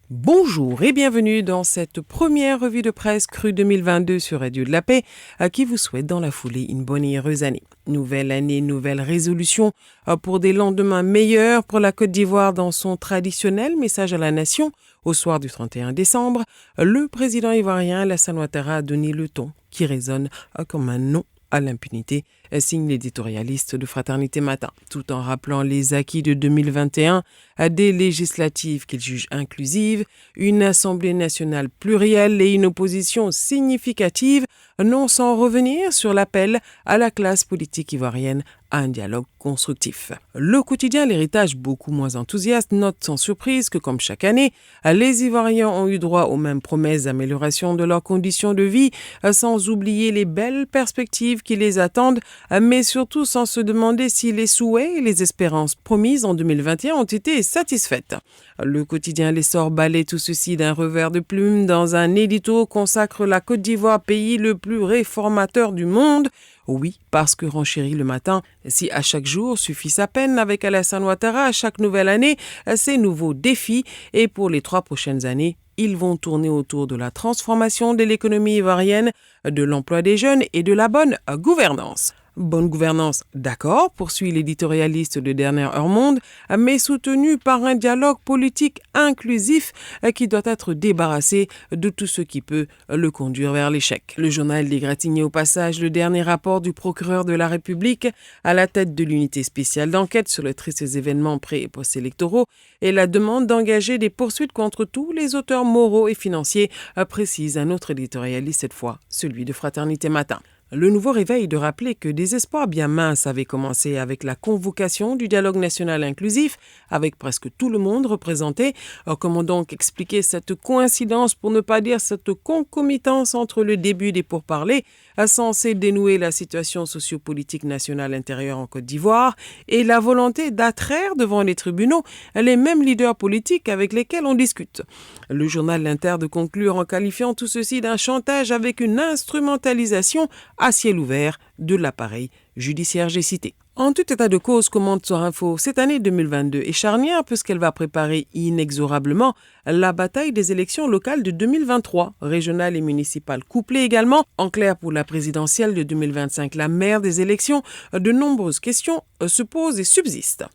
Bonjour et bienvenue dans cette première revue de presse crue 2022 sur Radio de la Paix, à qui vous souhaite dans la foulée une bonne et heureuse année. Nouvelle année, nouvelle résolution pour des lendemains meilleurs pour la Côte d'Ivoire dans son traditionnel message à la nation. Au soir du 31 décembre, le président ivoirien Alassane Ouattara a donné le ton qui résonne comme un non à l'impunité, signe l'éditorialiste de Fraternité Matin, tout en rappelant les acquis de 2021 à des législatives qu'il juge inclusives, une Assemblée nationale plurielle et une opposition significative, non sans revenir sur l'appel à la classe politique ivoirienne à un dialogue constructif. Le quotidien L'Héritage, beaucoup moins enthousiaste, note sans surprise que, comme chaque année, les Ivoiriens ont eu droit aux mêmes promesses d'amélioration de leurs conditions de vie, sans oublier les belles perspectives qui les attendent, mais surtout sans se demander si les souhaits et les espérances promises en 2021 ont été satisfaites. Le quotidien L'Essor balaie tout ceci d'un revers de plume dans un édito consacre la Côte d'Ivoire, pays le plus réformateur du monde. Oui, parce que renchérit le matin, si à chaque jour suffit sa peine avec Alassane Ouattara, à chaque nouvelle année, ces nouveaux défis, et pour les 3 prochaines années, ils vont tourner autour de la transformation de l'économie ivoirienne, de l'emploi des jeunes et de la bonne gouvernance. Bonne gouvernance, d'accord, poursuit l'éditorialiste de Dernière Heure Monde, mais soutenu par un dialogue politique inclusif qui doit être débarrassé de tout ce qui peut le conduire vers l'échec. Le journal dégratignait au passage le dernier rapport du procureur de la République à la tête de l'unité spéciale d'enquête sur les tristes événements pré- et post-électoraux et la demande d'engager des poursuites contre tous les auteurs moraux et financiers, précise un autre éditorialiste, cette fois celui de Fraternité Matin. Le nouveau réveil de rappeler que des espoirs bien minces avaient commencé avec la convocation du dialogue national inclusif, avec presque tout le monde représenté. Comment donc expliquer cette coïncidence, pour ne pas dire cette concomitance entre le début des pourparlers, censé dénouer la situation sociopolitique nationale intérieure en Côte d'Ivoire, et la volonté d'attraire devant les tribunaux les mêmes leaders politiques avec lesquels on discute. Le journal L'Inter de conclure en qualifiant tout ceci d'un chantage avec une instrumentalisation à ciel ouvert de l'appareil judiciaire j'ai cité. En tout état de cause, commente Sorinfo, cette année 2022 est charnière puisqu'elle va préparer inexorablement la bataille des élections locales de 2023, régionales et municipales couplées également. En clair, pour la présidentielle de 2025, la mère des élections, de nombreuses questions se posent et subsistent.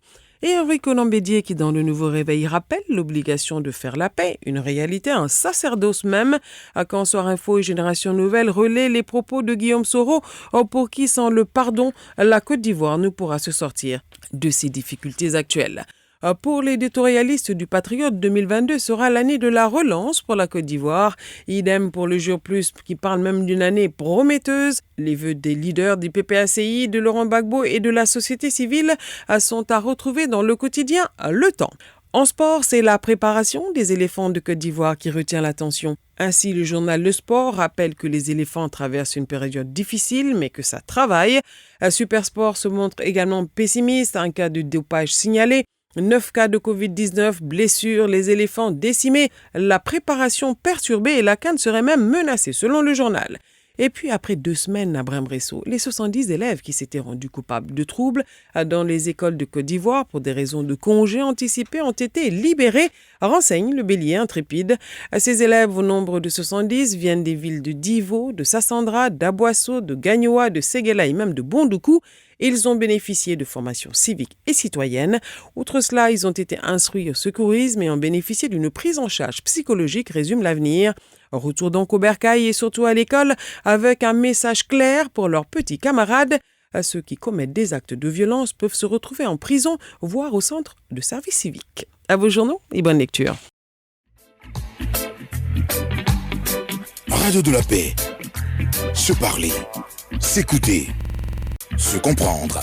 Et Enrico Nambédier qui, dans le nouveau réveil, rappelle l'obligation de faire la paix, une réalité, un sacerdoce même, quand Sorinfo et Génération Nouvelle relaient les propos de Guillaume Soro, pour qui, sans le pardon, la Côte d'Ivoire ne pourra se sortir de ses difficultés actuelles. Pour l'éditorialiste du Patriote, 2022 sera l'année de la relance pour la Côte d'Ivoire. Idem pour le Jour Plus qui parle même d'une année prometteuse. Les vœux des leaders du PPACI, de Laurent Gbagbo et de la société civile sont à retrouver dans le quotidien Le Temps. En sport, c'est la préparation des éléphants de Côte d'Ivoire qui retient l'attention. Ainsi, le journal Le Sport rappelle que les éléphants traversent une période difficile, mais que ça travaille. Supersport se montre également pessimiste, un cas de dopage signalé. 9 cas de Covid-19, blessures, les éléphants décimés, la préparation perturbée et la CAN serait même menacée, selon le journal. Et puis, après 2 semaines à Brin-Bresson, les 70 élèves qui s'étaient rendus coupables de troubles dans les écoles de Côte d'Ivoire pour des raisons de congés anticipés ont été libérés, renseigne le Bélier intrépide. Ces élèves, au nombre de 70, viennent des villes de Divo, de Sassandra, d'Aboisseau, de Gagnoa, de Séguéla et même de Bondoukou. Ils ont bénéficié de formations civiques et citoyennes. Outre cela, ils ont été instruits au secourisme et ont bénéficié d'une prise en charge psychologique, résume l'Avenir. Retour donc au bercail et surtout à l'école avec un message clair pour leurs petits camarades. Ceux qui commettent des actes de violence peuvent se retrouver en prison, voire au centre de service civique. À vos journaux et bonne lecture. Radio de la Paix. Se parler, s'écouter, se comprendre.